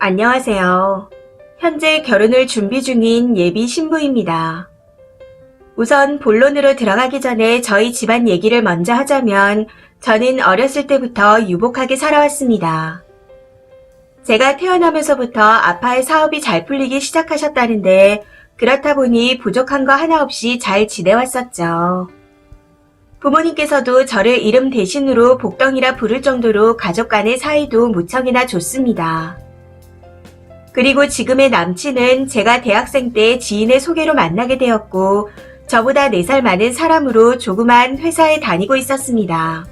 안녕하세요. 현재 결혼을 준비 중인 예비 신부입니다. 우선 본론으로 들어가기 전에 저희 집안 얘기를 먼저 하자면 저는 어렸을 때부터 유복하게 살아왔습니다. 제가 태어나면서부터 아빠의 사업이 잘 풀리기 시작하셨다는데 그렇다 보니 부족한 거 하나 없이 잘 지내왔었죠. 부모님께서도 저를 이름 대신으로 복덩이라 부를 정도로 가족 간의 사이도 무척이나 좋습니다. 그리고 지금의 남친은 제가 대학생 때 지인의 소개로 만나게 되었고 저보다 4살 많은 사람으로 조그만 회사에 다니고 있었습니다.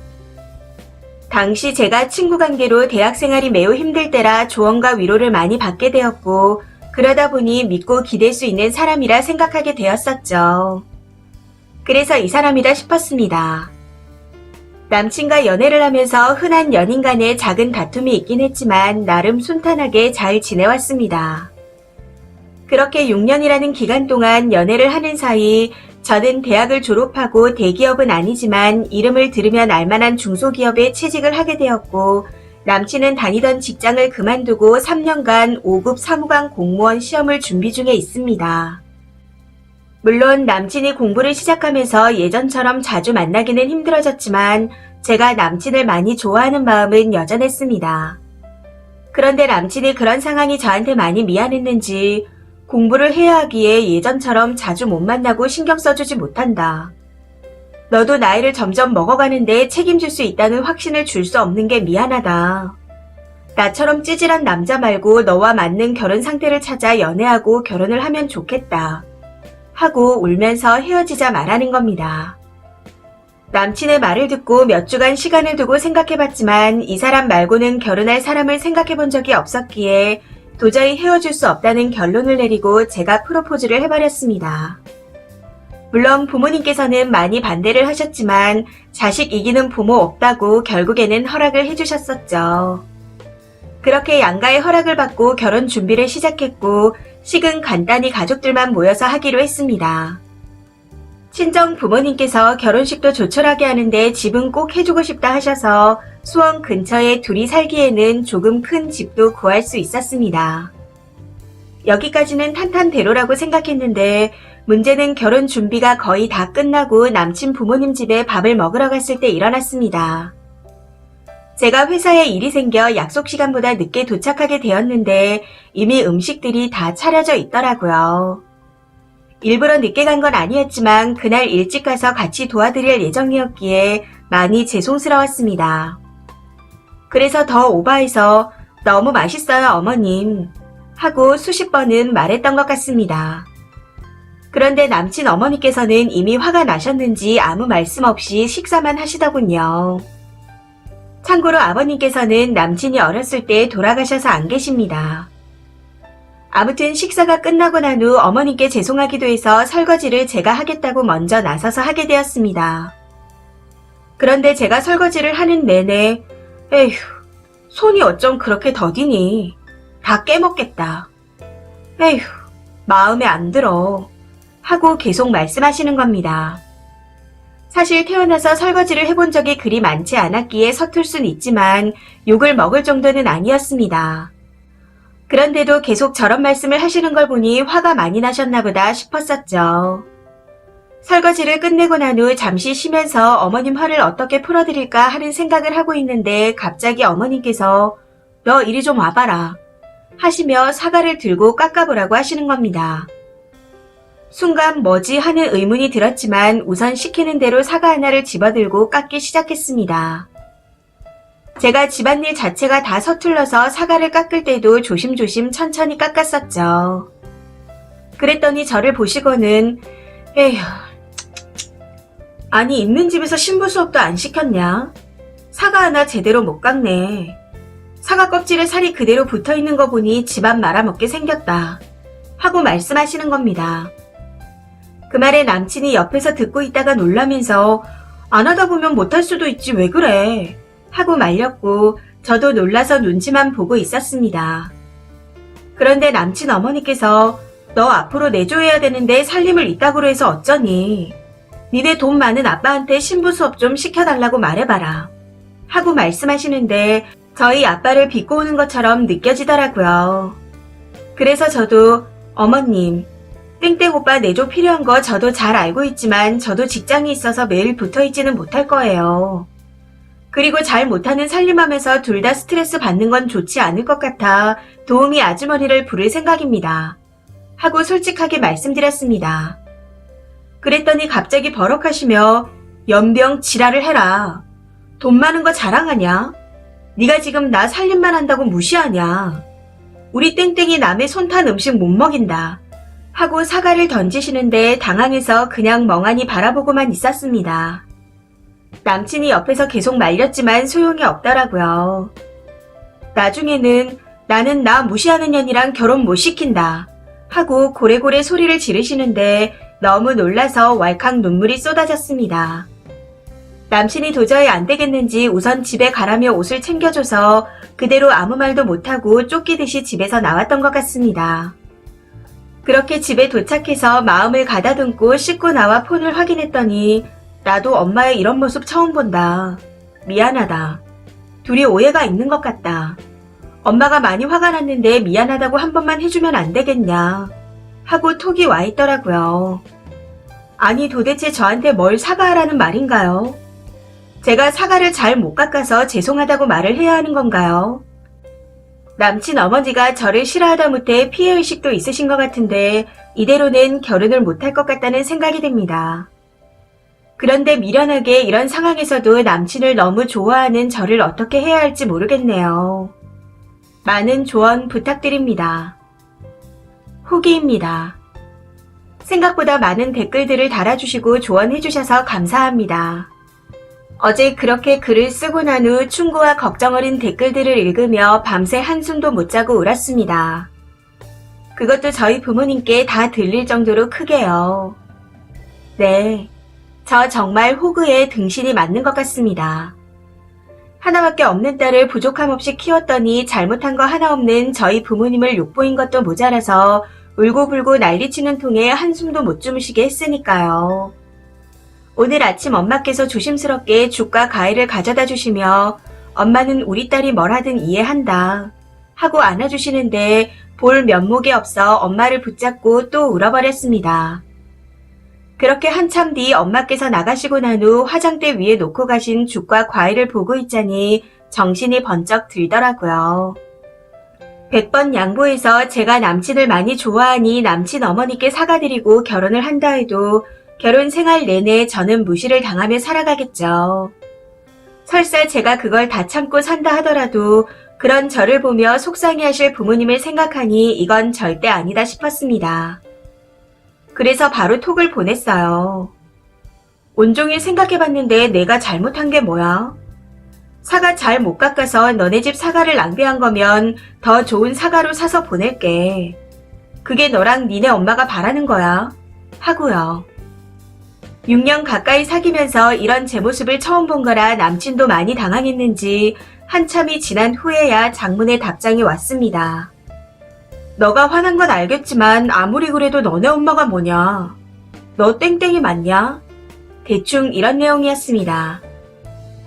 당시 제가 친구 관계로 대학 생활이 매우 힘들 때라 조언과 위로를 많이 받게 되었고 그러다 보니 믿고 기댈 수 있는 사람이라 생각하게 되었었죠. 그래서 이 사람이다 싶었습니다. 남친과 연애를 하면서 흔한 연인 간의 작은 다툼이 있긴 했지만 나름 순탄하게 잘 지내왔습니다. 그렇게 6년이라는 기간 동안 연애를 하는 사이 저는 대학을 졸업하고 대기업은 아니지만 이름을 들으면 알만한 중소기업에 취직을 하게 되었고 남친은 다니던 직장을 그만두고 3년간 5급 사무관 공무원 시험을 준비 중에 있습니다. 물론 남친이 공부를 시작하면서 예전처럼 자주 만나기는 힘들어졌지만 제가 남친을 많이 좋아하는 마음은 여전했습니다. 그런데 남친이 그런 상황이 저한테 많이 미안했는지 공부를 해야 하기에 예전처럼 자주 못 만나고 신경 써주지 못한다. 너도 나이를 점점 먹어가는데 책임질 수 있다는 확신을 줄 수 없는 게 미안하다. 나처럼 찌질한 남자 말고 너와 맞는 결혼 상태를 찾아 연애하고 결혼을 하면 좋겠다. 하고 울면서 헤어지자 말하는 겁니다. 남친의 말을 듣고 몇 주간 시간을 두고 생각해봤지만 이 사람 말고는 결혼할 사람을 생각해본 적이 없었기에 도저히 헤어질 수 없다는 결론을 내리고 제가 프로포즈를 해버렸습니다. 물론 부모님께서는 많이 반대를 하셨지만 자식 이기는 부모 없다고 결국에는 허락을 해주셨었죠. 그렇게 양가의 허락을 받고 결혼 준비를 시작했고 식은 간단히 가족들만 모여서 하기로 했습니다. 친정 부모님께서 결혼식도 조촐하게 하는데 집은 꼭 해주고 싶다 하셔서 수원 근처에 둘이 살기에는 조금 큰 집도 구할 수 있었습니다. 여기까지는 탄탄대로라고 생각했는데 문제는 결혼 준비가 거의 다 끝나고 남친 부모님 집에 밥을 먹으러 갔을 때 일어났습니다. 제가 회사에 일이 생겨 약속 시간보다 늦게 도착하게 되었는데 이미 음식들이 다 차려져 있더라고요. 일부러 늦게 간 건 아니었지만 그날 일찍 가서 같이 도와드릴 예정이었기에 많이 죄송스러웠습니다. 그래서 더 오버해서 너무 맛있어요 어머님 하고 수십 번은 말했던 것 같습니다. 그런데 남친 어머니께서는 이미 화가 나셨는지 아무 말씀 없이 식사만 하시더군요. 참고로 아버님께서는 남친이 어렸을 때 돌아가셔서 안 계십니다. 아무튼 식사가 끝나고 난 후 어머님께 죄송하기도 해서 설거지를 제가 하겠다고 먼저 나서서 하게 되었습니다. 그런데 제가 설거지를 하는 내내 에휴, 손이 어쩜 그렇게 더디니? 다 깨먹겠다. 에휴, 마음에 안 들어. 하고 계속 말씀하시는 겁니다. 사실 태어나서 설거지를 해본 적이 그리 많지 않았기에 서툴 순 있지만 욕을 먹을 정도는 아니었습니다. 그런데도 계속 저런 말씀을 하시는 걸 보니 화가 많이 나셨나 보다 싶었었죠. 설거지를 끝내고 난 후 잠시 쉬면서 어머님 화를 어떻게 풀어드릴까 하는 생각을 하고 있는데 갑자기 어머님께서 너 이리 좀 와봐라 하시며 사과를 들고 깎아보라고 하시는 겁니다. 순간 뭐지 하는 의문이 들었지만 우선 시키는 대로 사과 하나를 집어들고 깎기 시작했습니다. 제가 집안일 자체가 다 서툴러서 사과를 깎을 때도 조심조심 천천히 깎았었죠. 그랬더니 저를 보시고는 에휴, 아니 있는 집에서 신부 수업도 안 시켰냐? 사과 하나 제대로 못 깎네. 사과 껍질에 살이 그대로 붙어있는 거 보니 집안 말아먹게 생겼다. 하고 말씀하시는 겁니다. 그 말에 남친이 옆에서 듣고 있다가 놀라면서 안 하다 보면 못할 수도 있지 왜 그래? 하고 말렸고 저도 놀라서 눈치만 보고 있었습니다. 그런데 남친 어머니께서 너 앞으로 내조해야 되는데 살림을 이따구로 해서 어쩌니? 니네 돈 많은 아빠한테 신부 수업 좀 시켜달라고 말해봐라. 하고 말씀하시는데 저희 아빠를 비꼬는 것처럼 느껴지더라고요. 그래서 저도 어머님, 땡땡 오빠 내조 필요한 거 저도 잘 알고 있지만 저도 직장이 있어서 매일 붙어있지는 못할 거예요. 그리고 잘 못하는 살림하면서 둘 다 스트레스 받는 건 좋지 않을 것 같아 도우미 아주머니를 부를 생각입니다. 하고 솔직하게 말씀드렸습니다. 그랬더니 갑자기 버럭하시며 연병 지랄을 해라. 돈 많은 거 자랑하냐? 네가 지금 나 살림만 한다고 무시하냐? 우리 땡땡이 남의 손 탄 음식 못 먹인다. 하고 사과를 던지시는데 당황해서 그냥 멍하니 바라보고만 있었습니다. 남친이 옆에서 계속 말렸지만 소용이 없더라고요. 나중에는 나는 나 무시하는 년이랑 결혼 못 시킨다. 하고 고래고래 소리를 지르시는데 너무 놀라서 왈칵 눈물이 쏟아졌습니다. 남친이 도저히 안 되겠는지 우선 집에 가라며 옷을 챙겨줘서 그대로 아무 말도 못하고 쫓기듯이 집에서 나왔던 것 같습니다. 그렇게 집에 도착해서 마음을 가다듬고 씻고 나와 폰을 확인했더니 나도 엄마의 이런 모습 처음 본다. 미안하다. 둘이 오해가 있는 것 같다. 엄마가 많이 화가 났는데 미안하다고 한 번만 해주면 안 되겠냐. 하고 톡이 와 있더라고요. 아니 도대체 저한테 뭘 사과하라는 말인가요? 제가 사과를 잘 못 깎아서 죄송하다고 말을 해야 하는 건가요? 남친 어머니가 저를 싫어하다 못해 피해의식도 있으신 것 같은데 이대로는 결혼을 못할 것 같다는 생각이 듭니다. 그런데 미련하게 이런 상황에서도 남친을 너무 좋아하는 저를 어떻게 해야 할지 모르겠네요. 많은 조언 부탁드립니다. 후기입니다. 생각보다 많은 댓글들을 달아주시고 조언해주셔서 감사합니다. 어제 그렇게 글을 쓰고 난 후 충고와 걱정 어린 댓글들을 읽으며 밤새 한숨도 못 자고 울었습니다. 그것도 저희 부모님께 다 들릴 정도로 크게요. 네, 저 정말 호그에 등신이 맞는 것 같습니다. 하나밖에 없는 딸을 부족함 없이 키웠더니 잘못한 거 하나 없는 저희 부모님을 욕보인 것도 모자라서 울고불고 난리치는 통에 한숨도 못 주무시게 했으니까요. 오늘 아침 엄마께서 조심스럽게 죽과 과일을 가져다 주시며 엄마는 우리 딸이 뭘 하든 이해한다 하고 안아주시는데 볼 면목이 없어 엄마를 붙잡고 또 울어버렸습니다. 그렇게 한참 뒤 엄마께서 나가시고 난 후 화장대 위에 놓고 가신 죽과 과일을 보고 있자니 정신이 번쩍 들더라고요. 100번 양보해서 제가 남친을 많이 좋아하니 남친 어머니께 사과드리고 결혼을 한다 해도 결혼 생활 내내 저는 무시를 당하며 살아가겠죠. 설사 제가 그걸 다 참고 산다 하더라도 그런 저를 보며 속상해하실 부모님을 생각하니 이건 절대 아니다 싶었습니다. 그래서 바로 톡을 보냈어요. 온종일 생각해봤는데 내가 잘못한 게 뭐야? 사과 잘 못 깎아서 너네 집 사과를 낭비한 거면 더 좋은 사과로 사서 보낼게. 그게 너랑 니네 엄마가 바라는 거야. 하고요. 6년 가까이 사귀면서 이런 제 모습을 처음 본 거라 남친도 많이 당황했는지 한참이 지난 후에야 장문의 답장이 왔습니다. 너가 화난 건 알겠지만 아무리 그래도 너네 엄마가 뭐냐? 너 땡땡이 맞냐? 대충 이런 내용이었습니다.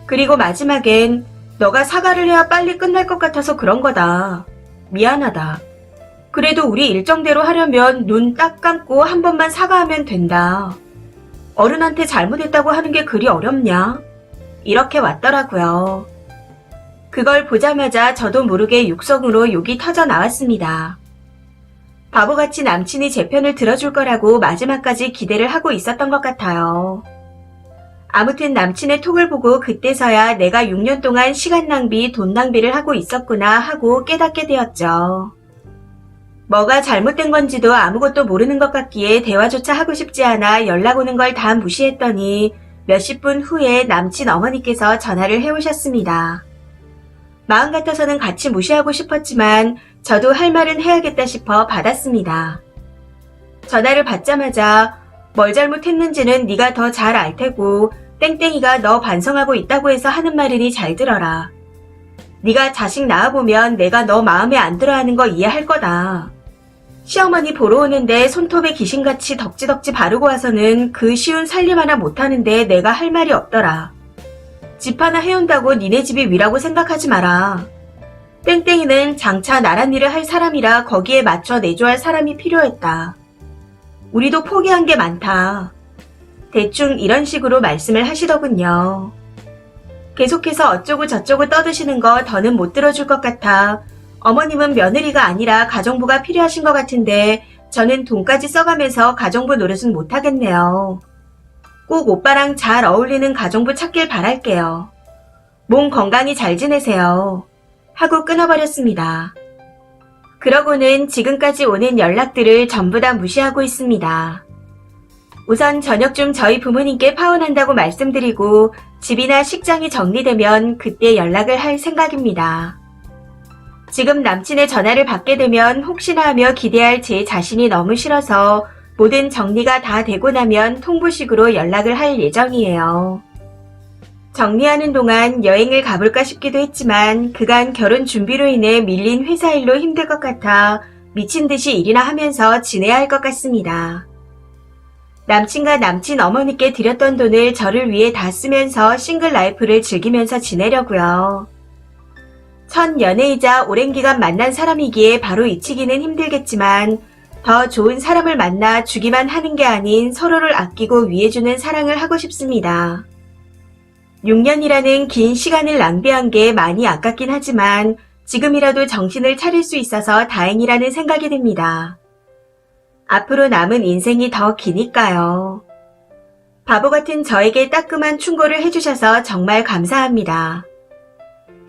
그리고 마지막엔 너가 사과를 해야 빨리 끝날 것 같아서 그런 거다. 미안하다. 그래도 우리 일정대로 하려면 눈 딱 감고 한 번만 사과하면 된다. 어른한테 잘못했다고 하는 게 그리 어렵냐? 이렇게 왔더라고요. 그걸 보자마자 저도 모르게 육성으로 욕이 터져 나왔습니다. 바보같이 남친이 제 편을 들어줄 거라고 마지막까지 기대를 하고 있었던 것 같아요. 아무튼 남친의 톡을 보고 그때서야 내가 6년 동안 시간 낭비, 돈 낭비를 하고 있었구나 하고 깨닫게 되었죠. 뭐가 잘못된 건지도 아무것도 모르는 것 같기에 대화조차 하고 싶지 않아 연락 오는 걸 다 무시했더니 몇십 분 후에 남친 어머니께서 전화를 해오셨습니다. 마음 같아서는 같이 무시하고 싶었지만 저도 할 말은 해야겠다 싶어 받았습니다. 전화를 받자마자 뭘 잘못했는지는 네가 더 잘 알 테고 땡땡이가 너 반성하고 있다고 해서 하는 말이니 잘 들어라. 네가 자식 낳아보면 내가 너 마음에 안 들어하는 거 이해할 거다. 시어머니 보러 오는데 손톱에 귀신같이 덕지덕지 바르고 와서는 그 쉬운 살림 하나 못하는데 내가 할 말이 없더라. 집 하나 해온다고 니네 집이 위라고 생각하지 마라. 땡땡이는 장차 나란 일을 할 사람이라 거기에 맞춰 내조할 사람이 필요했다. 우리도 포기한 게 많다. 대충 이런 식으로 말씀을 하시더군요. 계속해서 어쩌고 저쩌고 떠드시는 거 더는 못 들어줄 것 같아. 어머님은 며느리가 아니라 가정부가 필요하신 것 같은데 저는 돈까지 써가면서 가정부 노릇은 못하겠네요. 꼭 오빠랑 잘 어울리는 가정부 찾길 바랄게요. 몸 건강히 잘 지내세요. 하고 끊어버렸습니다. 그러고는 지금까지 오는 연락들을 전부 다 무시하고 있습니다. 우선 저녁쯤 저희 부모님께 파혼한다고 말씀드리고 집이나 식장이 정리되면 그때 연락을 할 생각입니다. 지금 남친의 전화를 받게 되면 혹시나 하며 기대할 제 자신이 너무 싫어서 모든 정리가 다 되고 나면 통보식으로 연락을 할 예정이에요. 정리하는 동안 여행을 가볼까 싶기도 했지만 그간 결혼 준비로 인해 밀린 회사 일로 힘들 것 같아 미친 듯이 일이나 하면서 지내야 할 것 같습니다. 남친과 남친 어머니께 드렸던 돈을 저를 위해 다 쓰면서 싱글 라이프를 즐기면서 지내려고요. 첫 연애이자 오랜 기간 만난 사람이기에 바로 잊히기는 힘들겠지만 더 좋은 사람을 만나 주기만 하는 게 아닌 서로를 아끼고 위해주는 사랑을 하고 싶습니다. 6년이라는 긴 시간을 낭비한 게 많이 아깝긴 하지만 지금이라도 정신을 차릴 수 있어서 다행이라는 생각이 듭니다. 앞으로 남은 인생이 더 기니까요. 바보 같은 저에게 따끔한 충고를 해주셔서 정말 감사합니다.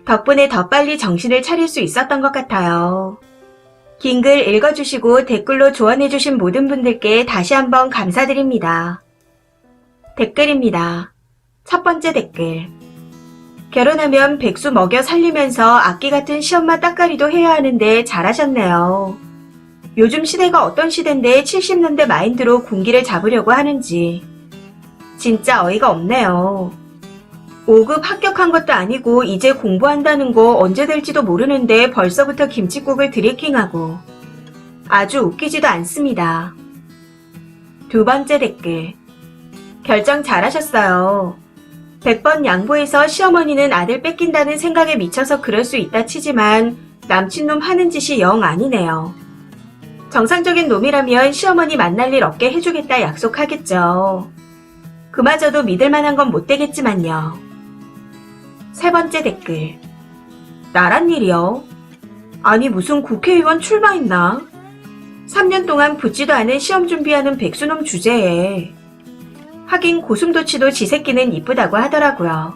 덕분에 더 빨리 정신을 차릴 수 있었던 것 같아요. 긴 글 읽어주시고 댓글로 조언해주신 모든 분들께 다시 한번 감사드립니다. 댓글입니다. 첫 번째 댓글. 결혼하면 백수 먹여 살리면서 악기 같은 시엄마 따까리도 해야 하는데 잘하셨네요. 요즘 시대가 어떤 시대인데 70년대 마인드로 군기를 잡으려고 하는지. 진짜 어이가 없네요. 5급 합격한 것도 아니고 이제 공부한다는 거 언제 될지도 모르는데 벌써부터 김칫국을 드리킹하고. 아주 웃기지도 않습니다. 두 번째 댓글. 결정 잘하셨어요. 100번 양보해서 시어머니는 아들 뺏긴다는 생각에 미쳐서 그럴 수 있다 치지만 남친놈 하는 짓이 영 아니네요. 정상적인 놈이라면 시어머니 만날 일 없게 해주겠다 약속하겠죠. 그마저도 믿을 만한 건 못 되겠지만요. 세 번째 댓글. 나란 일이요? 아니 무슨 국회의원 출마했나? 3년 동안 붙지도 않은 시험 준비하는 백수놈 주제에. 하긴 고슴도치도 지 새끼는 이쁘다고 하더라고요.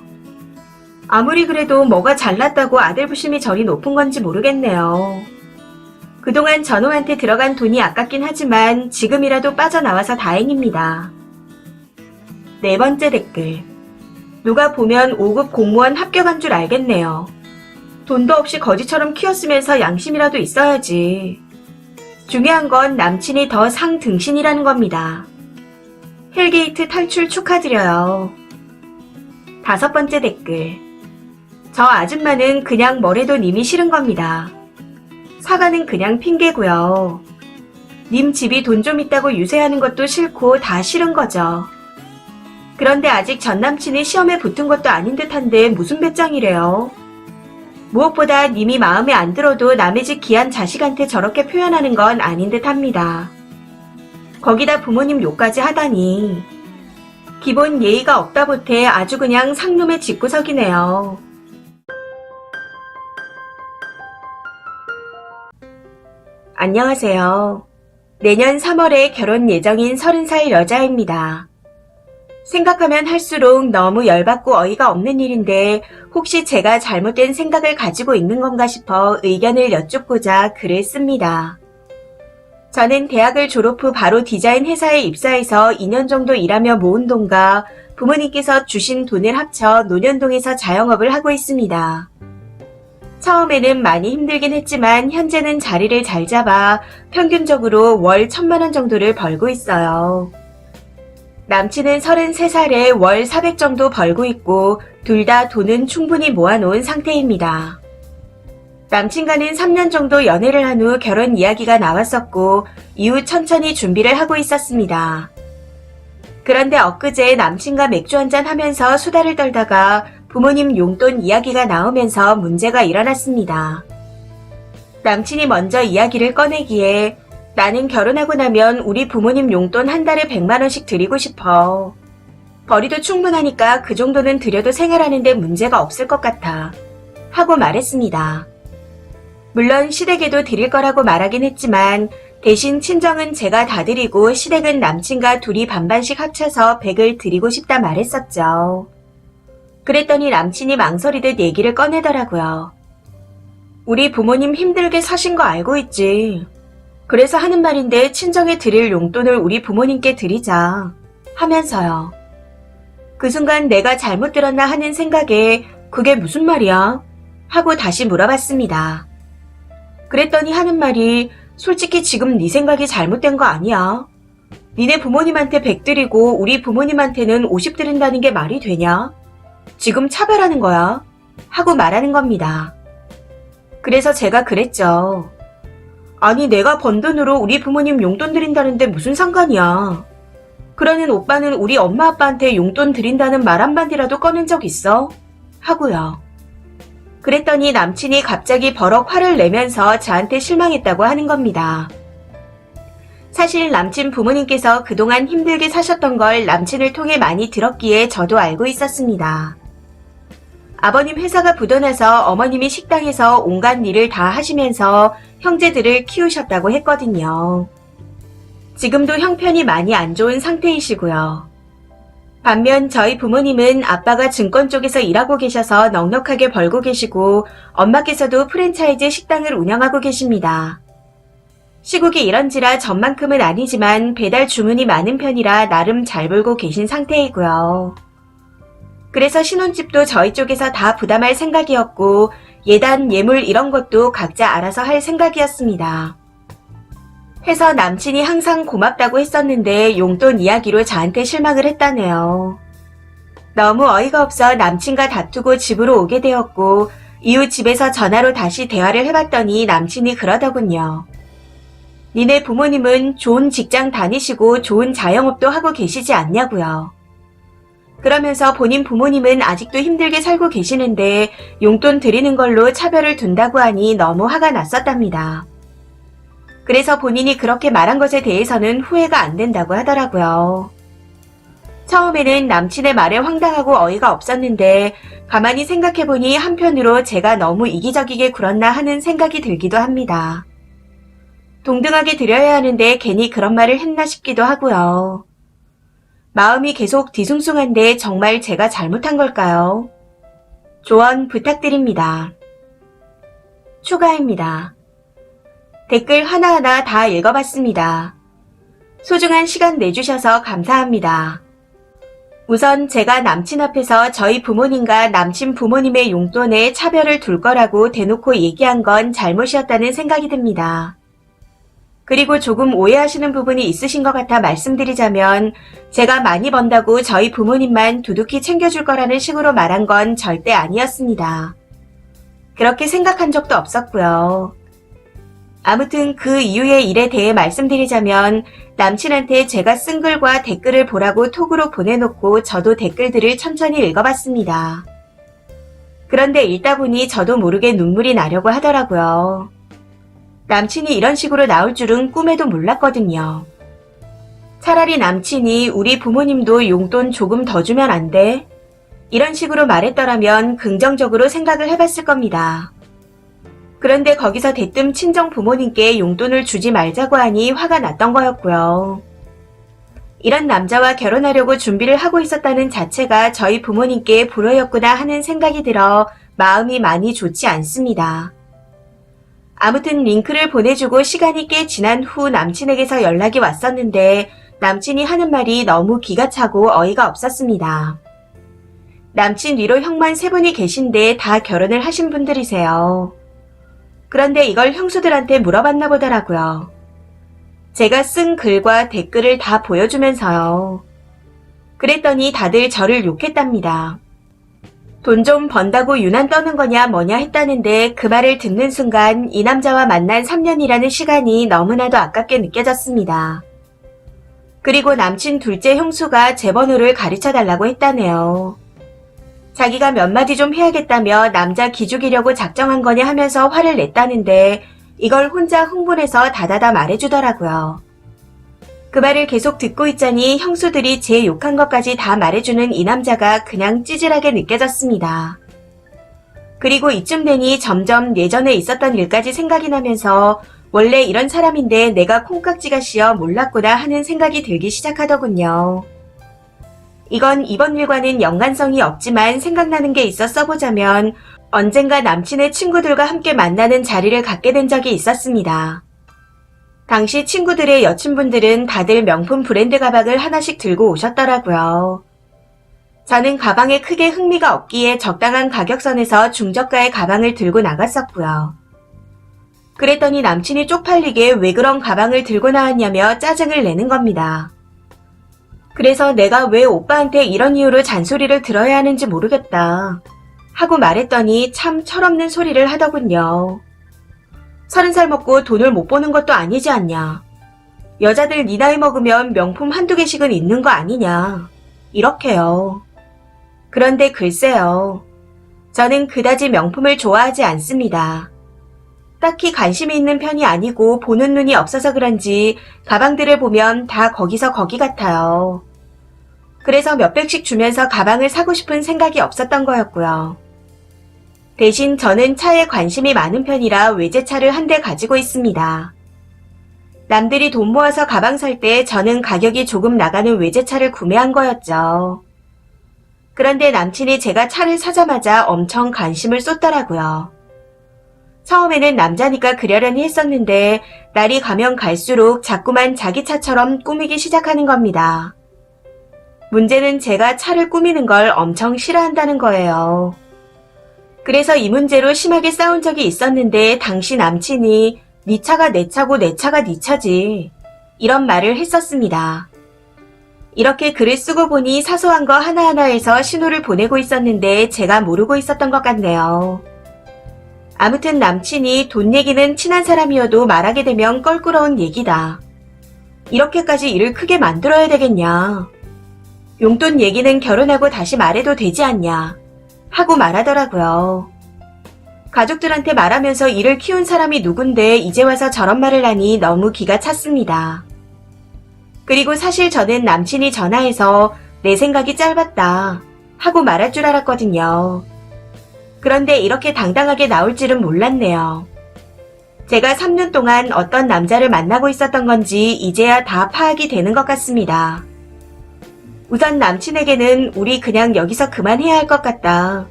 아무리 그래도 뭐가 잘났다고 아들 부심이 저리 높은 건지 모르겠네요. 그동안 저놈한테 들어간 돈이 아깝긴 하지만 지금이라도 빠져나와서 다행입니다. 네 번째 댓글. 누가 보면 5급 공무원 합격한 줄 알겠네요. 돈도 없이 거지처럼 키웠으면서 양심이라도 있어야지. 중요한 건 남친이 더 상등신이라는 겁니다. 헬게이트 탈출 축하드려요. 다섯 번째 댓글. 저 아줌마는 그냥 뭐래도 님이 싫은 겁니다. 사과는 그냥 핑계고요. 님 집이 돈 좀 있다고 유세하는 것도 싫고 다 싫은 거죠. 그런데 아직 전남친이 시험에 붙은 것도 아닌 듯한데 무슨 배짱이래요. 무엇보다 님이 마음에 안 들어도 남의 집 귀한 자식한테 저렇게 표현하는 건 아닌 듯합니다. 거기다 부모님 욕까지 하다니. 기본 예의가 없다 못해 아주 그냥 상놈의 집구석이네요. 안녕하세요. 내년 3월에 결혼 예정인 30살 여자입니다. 생각하면 할수록 너무 열받고 어이가 없는 일인데 혹시 제가 잘못된 생각을 가지고 있는 건가 싶어 의견을 여쭙고자 글을 씁니다. 저는 대학을 졸업 후 바로 디자인 회사에 입사해서 2년 정도 일하며 모은 돈과 부모님께서 주신 돈을 합쳐 논현동에서 자영업을 하고 있습니다. 처음에는 많이 힘들긴 했지만 현재는 자리를 잘 잡아 평균적으로 월 1,000만 원 정도를 벌고 있어요. 남친은 33살에 월 400 정도 벌고 있고 둘 다 돈은 충분히 모아놓은 상태입니다. 남친과는 3년 정도 연애를 한 후 결혼 이야기가 나왔었고 이후 천천히 준비를 하고 있었습니다. 그런데 엊그제 남친과 맥주 한잔 하면서 수다를 떨다가 부모님 용돈 이야기가 나오면서 문제가 일어났습니다. 남친이 먼저 이야기를 꺼내기에 나는 결혼하고 나면 우리 부모님 용돈 한 달에 100만 원씩 드리고 싶어. 벌이도 충분하니까 그 정도는 드려도 생활하는데 문제가 없을 것 같아. 하고 말했습니다. 물론 시댁에도 드릴 거라고 말하긴 했지만 대신 친정은 제가 다 드리고 시댁은 남친과 둘이 반반씩 합쳐서 100을 드리고 싶다 말했었죠. 그랬더니 남친이 망설이듯 얘기를 꺼내더라고요. 우리 부모님 힘들게 사신 거 알고 있지. 그래서 하는 말인데 친정에 드릴 용돈을 우리 부모님께 드리자 하면서요. 그 순간 내가 잘못 들었나 하는 생각에 그게 무슨 말이야? 하고 다시 물어봤습니다. 그랬더니 하는 말이 솔직히 지금 네 생각이 잘못된 거 아니야. 니네 부모님한테 100 드리고 우리 부모님한테는 50 드린다는 게 말이 되냐? 지금 차별하는 거야. 하고 말하는 겁니다. 그래서 제가 그랬죠. 아니 내가 번 돈으로 우리 부모님 용돈 드린다는데 무슨 상관이야. 그러는 오빠는 우리 엄마 아빠한테 용돈 드린다는 말 한마디라도 꺼낸 적 있어? 하고요. 그랬더니 남친이 갑자기 버럭 화를 내면서 저한테 실망했다고 하는 겁니다. 사실 남친 부모님께서 그동안 힘들게 사셨던 걸 남친을 통해 많이 들었기에 저도 알고 있었습니다. 아버님 회사가 부도나서 어머님이 식당에서 온갖 일을 다 하시면서 형제들을 키우셨다고 했거든요. 지금도 형편이 많이 안 좋은 상태이시고요. 반면 저희 부모님은 아빠가 증권 쪽에서 일하고 계셔서 넉넉하게 벌고 계시고 엄마께서도 프랜차이즈 식당을 운영하고 계십니다. 시국이 이런지라 전만큼은 아니지만 배달 주문이 많은 편이라 나름 잘 벌고 계신 상태이고요. 그래서 신혼집도 저희 쪽에서 다 부담할 생각이었고 예단, 예물 이런 것도 각자 알아서 할 생각이었습니다. 해서 남친이 항상 고맙다고 했었는데 용돈 이야기로 저한테 실망을 했다네요. 너무 어이가 없어 남친과 다투고 집으로 오게 되었고 이후 집에서 전화로 다시 대화를 해봤더니 남친이 그러더군요. 니네 부모님은 좋은 직장 다니시고 좋은 자영업도 하고 계시지 않냐고요. 그러면서 본인 부모님은 아직도 힘들게 살고 계시는데 용돈 드리는 걸로 차별을 둔다고 하니 너무 화가 났었답니다. 그래서 본인이 그렇게 말한 것에 대해서는 후회가 안 된다고 하더라고요. 처음에는 남친의 말에 황당하고 어이가 없었는데 가만히 생각해보니 한편으로 제가 너무 이기적이게 굴었나 하는 생각이 들기도 합니다. 동등하게 드려야 하는데 괜히 그런 말을 했나 싶기도 하고요. 마음이 계속 뒤숭숭한데 정말 제가 잘못한 걸까요? 조언 부탁드립니다. 추가입니다. 댓글 하나하나 다 읽어봤습니다. 소중한 시간 내주셔서 감사합니다. 우선 제가 남친 앞에서 저희 부모님과 남친 부모님의 용돈에 차별을 둘 거라고 대놓고 얘기한 건 잘못이었다는 생각이 듭니다. 그리고 조금 오해하시는 부분이 있으신 것 같아 말씀드리자면 제가 많이 번다고 저희 부모님만 두둑히 챙겨줄 거라는 식으로 말한 건 절대 아니었습니다. 그렇게 생각한 적도 없었고요. 아무튼 그 이후의 일에 대해 말씀드리자면 남친한테 제가 쓴 글과 댓글을 보라고 톡으로 보내놓고 저도 댓글들을 천천히 읽어봤습니다. 그런데 읽다 보니 저도 모르게 눈물이 나려고 하더라고요. 남친이 이런 식으로 나올 줄은 꿈에도 몰랐거든요. 차라리 남친이 우리 부모님도 용돈 조금 더 주면 안 돼? 이런 식으로 말했더라면 긍정적으로 생각을 해봤을 겁니다. 그런데 거기서 대뜸 친정 부모님께 용돈을 주지 말자고 하니 화가 났던 거였고요. 이런 남자와 결혼하려고 준비를 하고 있었다는 자체가 저희 부모님께 불효였구나 하는 생각이 들어 마음이 많이 좋지 않습니다. 아무튼 링크를 보내주고 시간이 꽤 지난 후 남친에게서 연락이 왔었는데 남친이 하는 말이 너무 기가 차고 어이가 없었습니다. 남친 위로 형만 3분이 계신데 다 결혼을 하신 분들이세요. 그런데 이걸 형수들한테 물어봤나 보더라고요. 제가 쓴 글과 댓글을 다 보여주면서요. 그랬더니 다들 저를 욕했답니다. 돈 좀 번다고 유난 떠는 거냐 뭐냐 했다는데 그 말을 듣는 순간 이 남자와 만난 3년이라는 시간이 너무나도 아깝게 느껴졌습니다. 그리고 남친 둘째 형수가 제 번호를 가르쳐달라고 했다네요. 자기가 몇 마디 좀 해야겠다며 남자 기죽이려고 작정한 거냐 하면서 화를 냈다는데 이걸 혼자 흥분해서 다다다 말해주더라고요. 그 말을 계속 듣고 있자니 형수들이 제 욕한 것까지 다 말해주는 이 남자가 그냥 찌질하게 느껴졌습니다. 그리고 이쯤 되니 점점 예전에 있었던 일까지 생각이 나면서 원래 이런 사람인데 내가 콩깍지가 씌어 몰랐구나 하는 생각이 들기 시작하더군요. 이건 이번 일과는 연관성이 없지만 생각나는 게 있어 써보자면 언젠가 남친의 친구들과 함께 만나는 자리를 갖게 된 적이 있었습니다. 당시 친구들의 여친분들은 다들 명품 브랜드 가방을 하나씩 들고 오셨더라고요. 저는 가방에 크게 흥미가 없기에 적당한 가격선에서 중저가의 가방을 들고 나갔었고요. 그랬더니 남친이 쪽팔리게 왜 그런 가방을 들고 나왔냐며 짜증을 내는 겁니다. 그래서 내가 왜 오빠한테 이런 이유로 잔소리를 들어야 하는지 모르겠다 하고 말했더니 참 철없는 소리를 하더군요. 30살 먹고 돈을 못 버는 것도 아니지 않냐. 여자들 네 나이 먹으면 명품 한두 개씩은 있는 거 아니냐. 이렇게요. 그런데 글쎄요. 저는 그다지 명품을 좋아하지 않습니다. 딱히 관심이 있는 편이 아니고 보는 눈이 없어서 그런지 가방들을 보면 다 거기서 거기 같아요. 그래서 몇백씩 주면서 가방을 사고 싶은 생각이 없었던 거였고요. 대신 저는 차에 관심이 많은 편이라 외제차를 한 대 가지고 있습니다. 남들이 돈 모아서 가방 살 때 저는 가격이 조금 나가는 외제차를 구매한 거였죠. 그런데 남친이 제가 차를 사자마자 엄청 관심을 쏟더라고요. 처음에는 남자니까 그러려니 했었는데 날이 가면 갈수록 자꾸만 자기 차처럼 꾸미기 시작하는 겁니다. 문제는 제가 차를 꾸미는 걸 엄청 싫어한다는 거예요. 그래서 이 문제로 심하게 싸운 적이 있었는데 당시 남친이 네 차가 내 차고 내 차가 네 차지 이런 말을 했었습니다. 이렇게 글을 쓰고 보니 사소한 거 하나하나에서 신호를 보내고 있었는데 제가 모르고 있었던 것 같네요. 아무튼 남친이 돈 얘기는 친한 사람이어도 말하게 되면 껄끄러운 얘기다. 이렇게까지 일을 크게 만들어야 되겠냐. 용돈 얘기는 결혼하고 다시 말해도 되지 않냐 하고 말하더라고요. 가족들한테 말하면서 일을 키운 사람이 누군데 이제 와서 저런 말을 하니 너무 기가 찼습니다. 그리고 사실 저는 남친이 전화해서 내 생각이 짧았다 하고 말할 줄 알았거든요. 그런데 이렇게 당당하게 나올 줄은 몰랐네요. 제가 3년 동안 어떤 남자를 만나고 있었던 건지 이제야 다 파악이 되는 것 같습니다. 우선 남친에게는 우리 그냥 여기서 그만해야 할 것 같다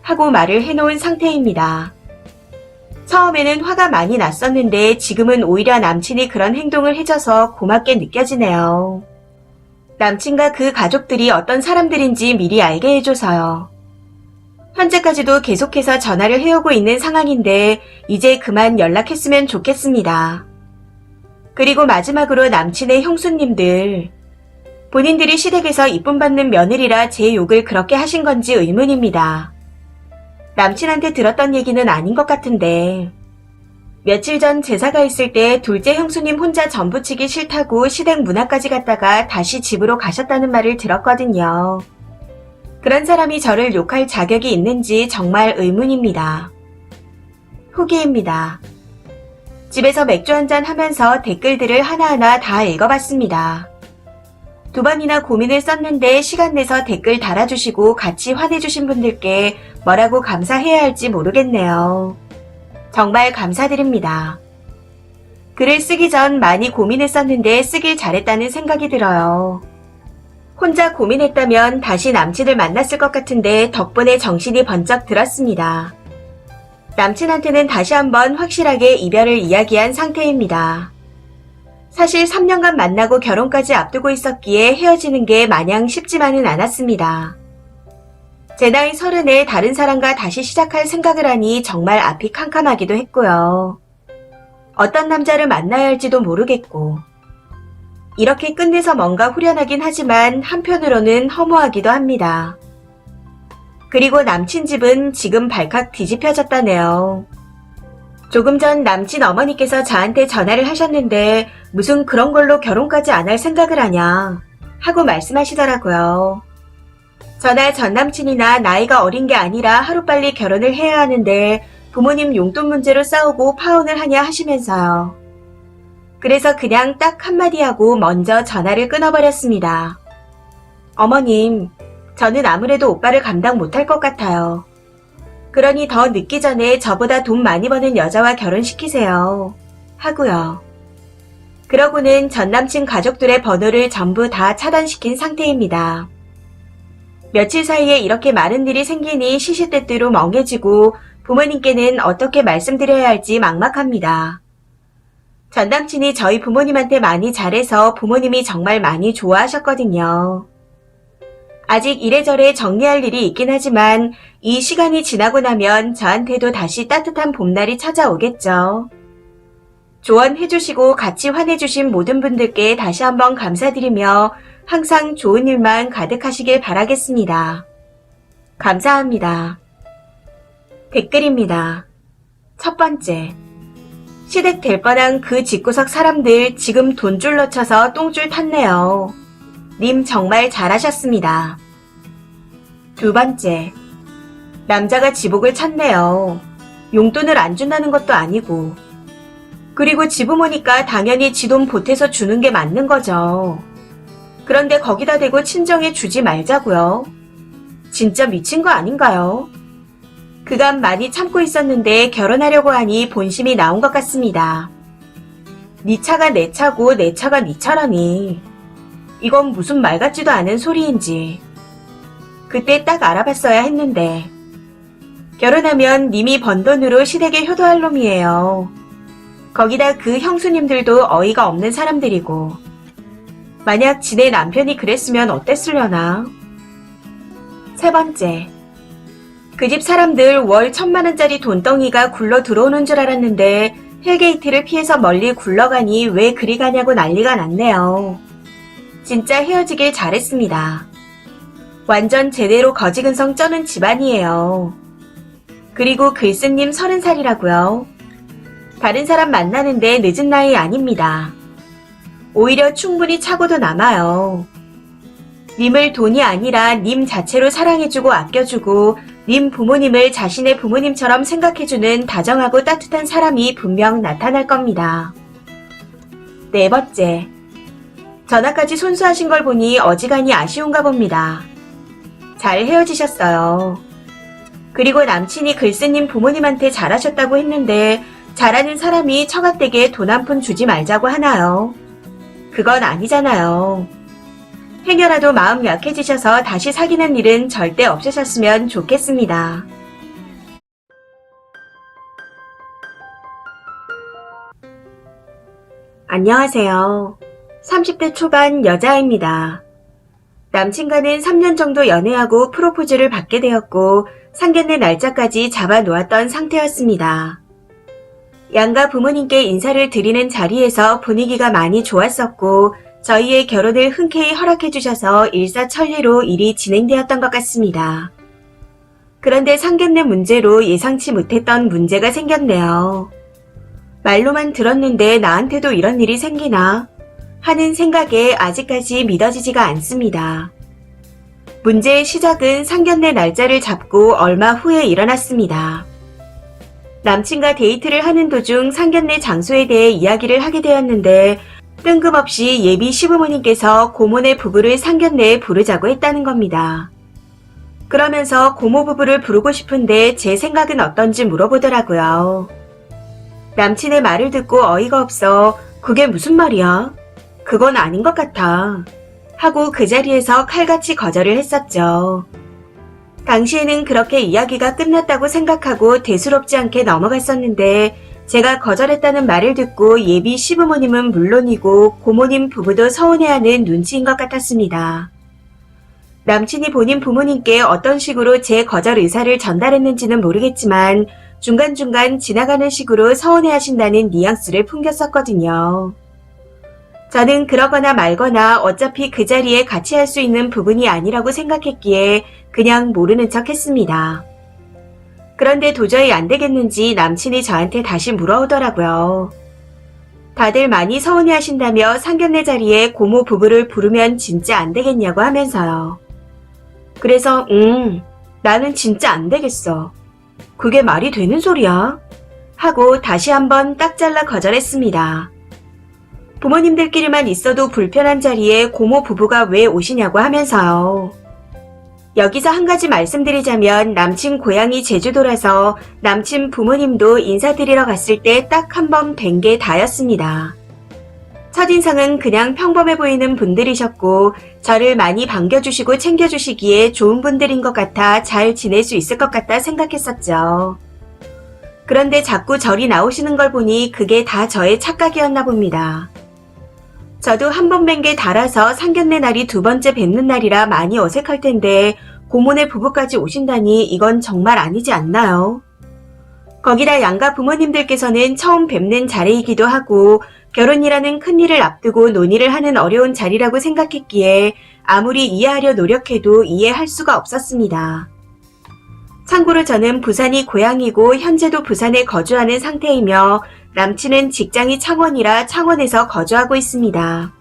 하고 말을 해놓은 상태입니다. 처음에는 화가 많이 났었는데 지금은 오히려 남친이 그런 행동을 해줘서 고맙게 느껴지네요. 남친과 그 가족들이 어떤 사람들인지 미리 알게 해줘서요. 현재까지도 계속해서 전화를 해오고 있는 상황인데 이제 그만 연락했으면 좋겠습니다. 그리고 마지막으로 남친의 형수님들. 본인들이 시댁에서 이쁨 받는 며느리라 제 욕을 그렇게 하신 건지 의문입니다. 남친한테 들었던 얘기는 아닌 것 같은데 며칠 전 제사가 있을 때 둘째 형수님 혼자 전 부치기 싫다고 시댁 문화까지 갔다가 다시 집으로 가셨다는 말을 들었거든요. 그런 사람이 저를 욕할 자격이 있는지 정말 의문입니다. 후기입니다. 집에서 맥주 한잔 하면서 댓글들을 하나하나 다 읽어봤습니다. 2번이나 고민을 썼는데 시간 내서 댓글 달아주시고 같이 화내주신 분들께 뭐라고 감사해야 할지 모르겠네요. 정말 감사드립니다. 글을 쓰기 전 많이 고민했었는데 쓰길 잘했다는 생각이 들어요. 혼자 고민했다면 다시 남친을 만났을 것 같은데 덕분에 정신이 번쩍 들었습니다. 남친한테는 다시 한번 확실하게 이별을 이야기한 상태입니다. 사실 3년간 만나고 결혼까지 앞두고 있었기에 헤어지는 게 마냥 쉽지만은 않았습니다. 제 나이 30에 다른 사람과 다시 시작할 생각을 하니 정말 앞이 캄캄하기도 했고요. 어떤 남자를 만나야 할지도 모르겠고 이렇게 끝내서 뭔가 후련하긴 하지만 한편으로는 허무하기도 합니다. 그리고 남친 집은 지금 발칵 뒤집혀졌다네요. 조금 전 남친 어머니께서 저한테 전화를 하셨는데 무슨 그런 걸로 결혼까지 안 할 생각을 하냐 하고 말씀하시더라고요. 저나 전 남친이나 나이가 어린 게 아니라 하루빨리 결혼을 해야 하는데 부모님 용돈 문제로 싸우고 파혼을 하냐 하시면서요. 그래서 그냥 딱 한마디 하고 먼저 전화를 끊어버렸습니다. 어머님, 저는 아무래도 오빠를 감당 못할 것 같아요. 그러니 더 늦기 전에 저보다 돈 많이 버는 여자와 결혼시키세요. 하고요. 그러고는 전 남친 가족들의 번호를 전부 다 차단시킨 상태입니다. 며칠 사이에 이렇게 많은 일이 생기니 시시때때로 멍해지고 부모님께는 어떻게 말씀드려야 할지 막막합니다. 전 남친이 저희 부모님한테 많이 잘해서 부모님이 정말 많이 좋아하셨거든요. 아직 이래저래 정리할 일이 있긴 하지만 이 시간이 지나고 나면 저한테도 다시 따뜻한 봄날이 찾아오겠죠. 조언해주시고 같이 환해주신 모든 분들께 다시 한번 감사드리며 항상 좋은 일만 가득하시길 바라겠습니다. 감사합니다. 댓글입니다. 첫 번째. 시댁 될 뻔한 그 집구석 사람들 지금 돈줄 놓쳐서 똥줄 탔네요. 님 정말 잘하셨습니다. 두 번째. 남자가 지복을 찾네요. 용돈을 안 준다는 것도 아니고. 그리고 지부모니까 당연히 지 돈 보태서 주는 게 맞는 거죠. 그런데 거기다 대고 친정에 주지 말자고요. 진짜 미친 거 아닌가요? 그간 많이 참고 있었는데 결혼하려고 하니 본심이 나온 것 같습니다. 네 차가 내 차고 내 차가 네 차라니. 이건 무슨 말 같지도 않은 소리인지. 그때 딱 알아봤어야 했는데. 결혼하면 님이 번 돈으로 시댁에 효도할 놈이에요. 거기다 그 형수님들도 어이가 없는 사람들이고. 만약 지네 남편이 그랬으면 어땠으려나? 세 번째. 그 집 사람들 월 1,000만원짜리 돈덩이가 굴러 들어오는 줄 알았는데 헬게이트를 피해서 멀리 굴러가니 왜 그리 가냐고 난리가 났네요. 진짜 헤어지길 잘했습니다. 완전 제대로 거지근성 쩌는 집안이에요. 그리고 글쓴님 30살이라고요. 다른 사람 만나는데 늦은 나이 아닙니다. 오히려 충분히 차고도 남아요. 님을 돈이 아니라 님 자체로 사랑해주고 아껴주고 님 부모님을 자신의 부모님처럼 생각해주는 다정하고 따뜻한 사람이 분명 나타날 겁니다. 네 번째. 전화까지 손수하신 걸 보니 어지간히 아쉬운가 봅니다. 잘 헤어지셨어요. 그리고 남친이 글쓴님 부모님한테 잘하셨다고 했는데 잘하는 사람이 처갓댁에 돈 한 푼 주지 말자고 하나요? 그건 아니잖아요. 행여라도 마음 약해지셔서 다시 사귀는 일은 절대 없으셨으면 좋겠습니다. 안녕하세요. 30대 초반 여자아입니다. 남친과는 3년 정도 연애하고 프로포즈를 받게 되었고 상견례 날짜까지 잡아놓았던 상태였습니다. 양가 부모님께 인사를 드리는 자리에서 분위기가 많이 좋았었고 저희의 결혼을 흔쾌히 허락해 주셔서 일사천리로 일이 진행되었던 것 같습니다. 그런데 상견례 문제로 예상치 못했던 문제가 생겼네요. 말로만 들었는데 나한테도 이런 일이 생기나 하는 생각에 아직까지 믿어지지가 않습니다. 문제의 시작은 상견례 날짜를 잡고 얼마 후에 일어났습니다. 남친과 데이트를 하는 도중 상견례 장소에 대해 이야기를 하게 되었는데 뜬금없이 예비 시부모님께서 고모네 부부를 상견례에 부르자고 했다는 겁니다. 그러면서 고모 부부를 부르고 싶은데 제 생각은 어떤지 물어보더라고요. 남친의 말을 듣고 어이가 없어 그게 무슨 말이야? 그건 아닌 것 같아. 하고 그 자리에서 칼같이 거절을 했었죠. 당시에는 그렇게 이야기가 끝났다고 생각하고 대수롭지 않게 넘어갔었는데 제가 거절했다는 말을 듣고 예비 시부모님은 물론이고 고모님 부부도 서운해하는 눈치인 것 같았습니다. 남친이 본인 부모님께 어떤 식으로 제 거절 의사를 전달했는지는 모르겠지만 중간중간 지나가는 식으로 서운해하신다는 뉘앙스를 풍겼었거든요. 저는 그러거나 말거나 어차피 그 자리에 같이 할 수 있는 부분이 아니라고 생각했기에 그냥 모르는 척 했습니다. 그런데 도저히 안 되겠는지 남친이 저한테 다시 물어오더라고요. 다들 많이 서운해 하신다며 상견례 자리에 고모 부부를 부르면 진짜 안 되겠냐고 하면서요. 그래서 나는 진짜 안 되겠어. 그게 말이 되는 소리야? 하고 다시 한번 딱 잘라 거절했습니다. 부모님들끼리만 있어도 불편한 자리에 고모 부부가 왜 오시냐고 하면서요. 여기서 한 가지 말씀드리자면 남친 고향이 제주도라서 남친 부모님도 인사드리러 갔을 때 딱 한 번 뵌 게 다였습니다. 첫인상은 그냥 평범해 보이는 분들이셨고 저를 많이 반겨주시고 챙겨주시기에 좋은 분들인 것 같아 잘 지낼 수 있을 것 같다 생각했었죠. 그런데 자꾸 절이 나오시는 걸 보니 그게 다 저의 착각이었나 봅니다. 저도 한 번 뵌 게 달아서 상견례 날이 두 번째 뵙는 날이라 많이 어색할 텐데 고모네 부부까지 오신다니 이건 정말 아니지 않나요? 거기다 양가 부모님들께서는 처음 뵙는 자리이기도 하고 결혼이라는 큰일을 앞두고 논의를 하는 어려운 자리라고 생각했기에 아무리 이해하려 노력해도 이해할 수가 없었습니다. 참고로 저는 부산이 고향이고 현재도 부산에 거주하는 상태이며 남친은 직장이 창원이라 창원에서 거주하고 있습니다.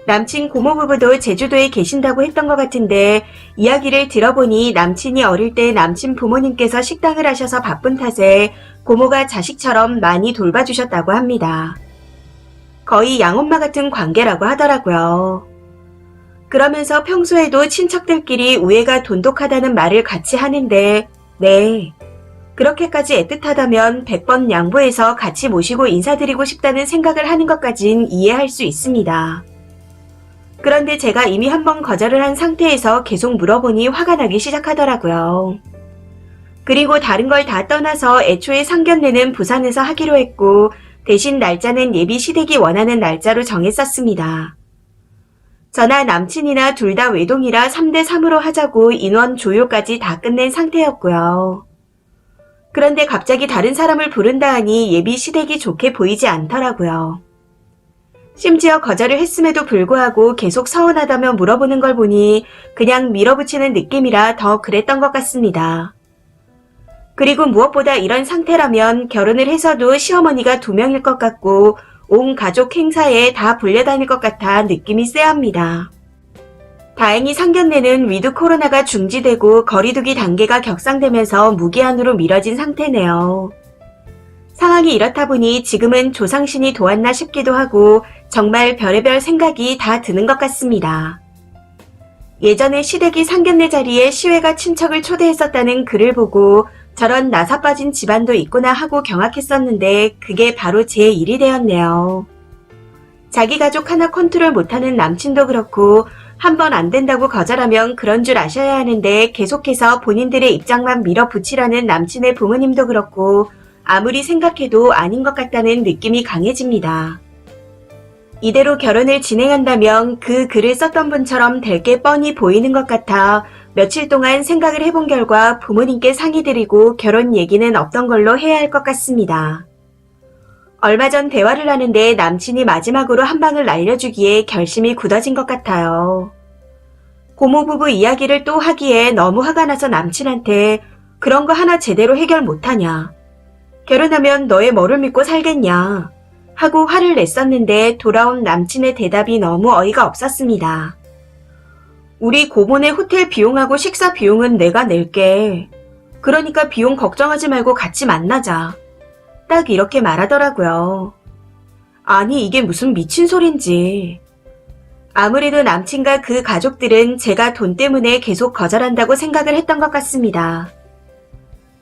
남친 고모부부도 제주도에 계신다고 했던 것 같은데 이야기를 들어보니 남친이 어릴 때 남친 부모님께서 식당을 하셔서 바쁜 탓에 고모가 자식처럼 많이 돌봐주셨다고 합니다. 거의 양엄마 같은 관계라고 하더라고요. 그러면서 평소에도 친척들끼리 우애가 돈독하다는 말을 같이 하는데 네, 그렇게까지 애틋하다면 100번 양보해서 같이 모시고 인사드리고 싶다는 생각을 하는 것까진 이해할 수 있습니다. 그런데 제가 이미 한 번 거절을 한 상태에서 계속 물어보니 화가 나기 시작하더라고요. 그리고 다른 걸 다 떠나서 애초에 상견례는 부산에서 하기로 했고 대신 날짜는 예비 시댁이 원하는 날짜로 정했었습니다. 저나 남친이나 둘 다 외동이라 3대3으로 하자고 인원 조율까지 다 끝낸 상태였고요. 그런데 갑자기 다른 사람을 부른다 하니 예비 시댁이 좋게 보이지 않더라고요. 심지어 거절을 했음에도 불구하고 계속 서운하다며 물어보는 걸 보니 그냥 밀어붙이는 느낌이라 더 그랬던 것 같습니다. 그리고 무엇보다 이런 상태라면 결혼을 해서도 시어머니가 2명일 것 같고 온 가족 행사에 다 불려다닐 것 같아 느낌이 쎄합니다. 다행히 상견례는 위드 코로나가 중지되고 거리두기 단계가 격상되면서 무기한으로 미뤄진 상태네요. 상황이 이렇다 보니 지금은 조상신이 도왔나 싶기도 하고 정말 별의별 생각이 다 드는 것 같습니다. 예전에 시댁이 상견례 자리에 시외가 친척을 초대했었다는 글을 보고 저런 나사 빠진 집안도 있구나 하고 경악했었는데 그게 바로 제 일이 되었네요. 자기 가족 하나 컨트롤 못하는 남친도 그렇고 한 번 안 된다고 거절하면 그런 줄 아셔야 하는데 계속해서 본인들의 입장만 밀어붙이려는 남친의 부모님도 그렇고 아무리 생각해도 아닌 것 같다는 느낌이 강해집니다. 이대로 결혼을 진행한다면 그 글을 썼던 분처럼 될 게 뻔히 보이는 것 같아 며칠 동안 생각을 해본 결과 부모님께 상의드리고 결혼 얘기는 없던 걸로 해야 할 것 같습니다. 얼마 전 대화를 하는데 남친이 마지막으로 한 방을 날려주기에 결심이 굳어진 것 같아요. 고모부부 이야기를 또 하기에 너무 화가 나서 남친한테 그런 거 하나 제대로 해결 못하냐. 결혼하면 너의 뭐를 믿고 살겠냐. 하고 화를 냈었는데 돌아온 남친의 대답이 너무 어이가 없었습니다. 우리 고모네 호텔 비용하고 식사 비용은 내가 낼게. 그러니까 비용 걱정하지 말고 같이 만나자. 딱 이렇게 말하더라고요. 아니 이게 무슨 미친 소린지. 아무래도 남친과 그 가족들은 제가 돈 때문에 계속 거절한다고 생각을 했던 것 같습니다.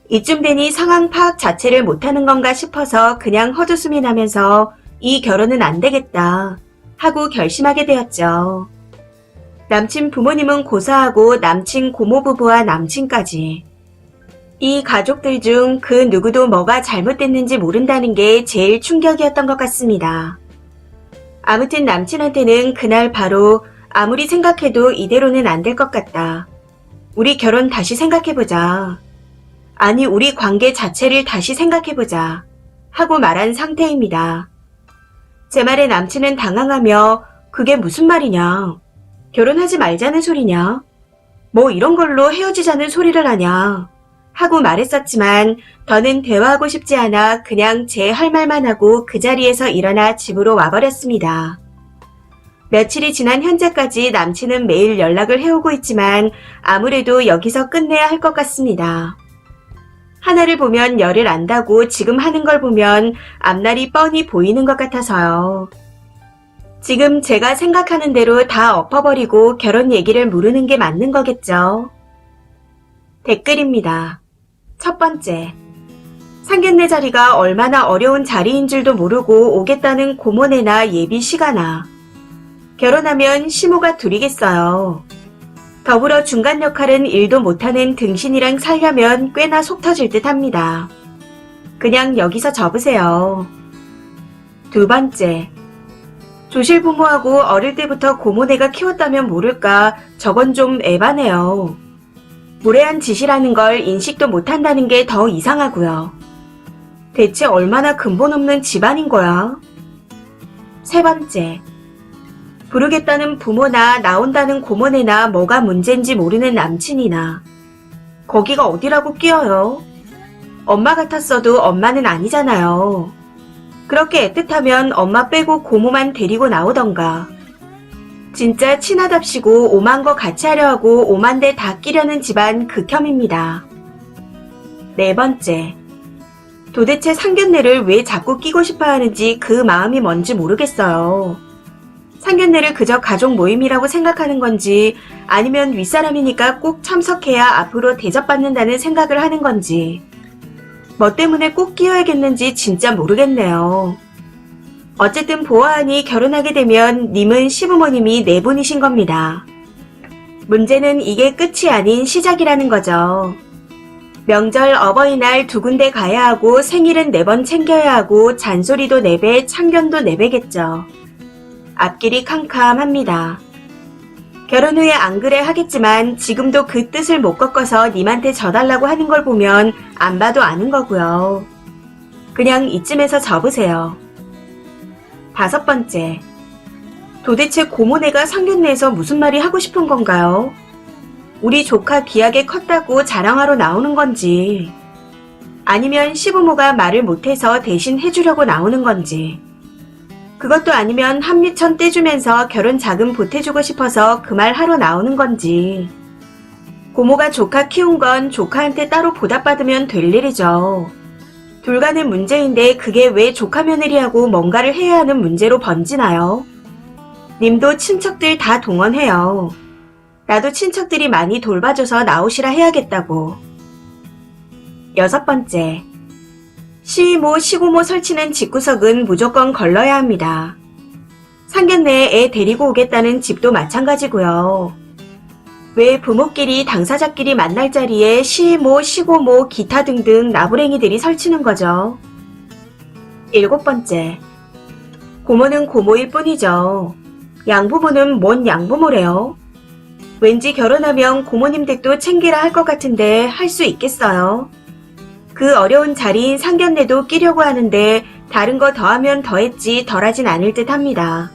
이쯤 되니 상황 파악 자체를 못하는 건가 싶어서 그냥 헛웃음이 나면서 이 결혼은 안 되겠다 하고 결심하게 되었죠. 남친 부모님은 고사하고 남친 고모부부와 남친까지. 이 가족들 중 그 누구도 뭐가 잘못됐는지 모른다는 게 제일 충격이었던 것 같습니다. 아무튼 남친한테는 그날 바로 아무리 생각해도 이대로는 안 될 것 같다. 우리 결혼 다시 생각해보자. 아니 우리 관계 자체를 다시 생각해보자. 하고 말한 상태입니다. 제 말에 남친은 당황하며 그게 무슨 말이냐. 결혼하지 말자는 소리냐. 뭐 이런 걸로 헤어지자는 소리를 하냐. 하고 말했었지만 더는 대화하고 싶지 않아 그냥 제 할 말만 하고 그 자리에서 일어나 집으로 와버렸습니다. 며칠이 지난 현재까지 남친은 매일 연락을 해오고 있지만 아무래도 여기서 끝내야 할 것 같습니다. 하나를 보면 열을 안다고 지금 하는 걸 보면 앞날이 뻔히 보이는 것 같아서요. 지금 제가 생각하는 대로 다 엎어버리고 결혼 얘기를 물으는 게 맞는 거겠죠. 댓글입니다. 첫 번째. 상견례 자리가 얼마나 어려운 자리인 줄도 모르고 오겠다는 고모네나 예비 시가나. 결혼하면 시모가 둘이겠어요. 더불어 중간 역할은 일도 못하는 등신이랑 살려면 꽤나 속 터질 듯 합니다. 그냥 여기서 접으세요. 두 번째. 조실 부모하고 어릴 때부터 고모네가 키웠다면 모를까 저건 좀 에바네요. 무례한 짓이라는 걸 인식도 못한다는 게 더 이상하고요. 대체 얼마나 근본 없는 집안인 거야? 세 번째. 부르겠다는 부모나 나온다는 고모네나 뭐가 문제인지 모르는 남친이나. 거기가 어디라고 끼어요? 엄마 같았어도 엄마는 아니잖아요. 그렇게 애틋하면 엄마 빼고 고모만 데리고 나오던가. 진짜 친하답시고 오만 거 같이 하려 하고 오만 대 다 끼려는 집안 극혐입니다. 네 번째. 도대체 상견례를 왜 자꾸 끼고 싶어 하는지 그 마음이 뭔지 모르겠어요. 상견례를 그저 가족 모임이라고 생각하는 건지 아니면 윗사람이니까 꼭 참석해야 앞으로 대접받는다는 생각을 하는 건지 뭐 때문에 꼭 끼어야겠는지 진짜 모르겠네요. 어쨌든 보아하니 결혼하게 되면 님은 시부모님이 네 분이신 겁니다. 문제는 이게 끝이 아닌 시작이라는 거죠. 명절 어버이날 두 군데 가야 하고 생일은 4번 챙겨야 하고 잔소리도 4배, 참견도 4배겠죠. 앞길이 캄캄합니다. 결혼 후에 안 그래 하겠지만 지금도 그 뜻을 못 꺾어서 님한테 져달라고 하는 걸 보면 안 봐도 아는 거고요. 그냥 이쯤에서 접으세요. 다섯 번째. 도대체 고모네가 상견례에서 무슨 말이 하고 싶은 건가요? 우리 조카 귀하게 컸다고 자랑하러 나오는 건지 아니면 시부모가 말을 못해서 대신 해주려고 나오는 건지 그것도 아니면 한미천 떼주면서 결혼 자금 보태주고 싶어서 그 말 하러 나오는 건지 고모가 조카 키운 건 조카한테 따로 보답받으면 될 일이죠. 둘 간의 문제인데 그게 왜 조카 며느리하고 뭔가를 해야 하는 문제로 번지나요? 님도 친척들 다 동원해요. 나도 친척들이 많이 돌봐줘서 나오시라 해야겠다고. 여섯 번째. 시모, 시고모 설치는 집구석은 무조건 걸러야 합니다. 상견례에 애 데리고 오겠다는 집도 마찬가지고요. 왜 부모끼리 당사자끼리 만날 자리에 시모, 시고모, 기타 등등 나부랭이들이 설치는 거죠? 일곱 번째. 고모는 고모일 뿐이죠. 양부모는 뭔 양부모래요? 왠지 결혼하면 고모님 댁도 챙기라 할 것 같은데 할 수 있겠어요? 그 어려운 자리인 상견례도 끼려고 하는데 다른 거 더하면 더했지 덜하진 않을 듯 합니다.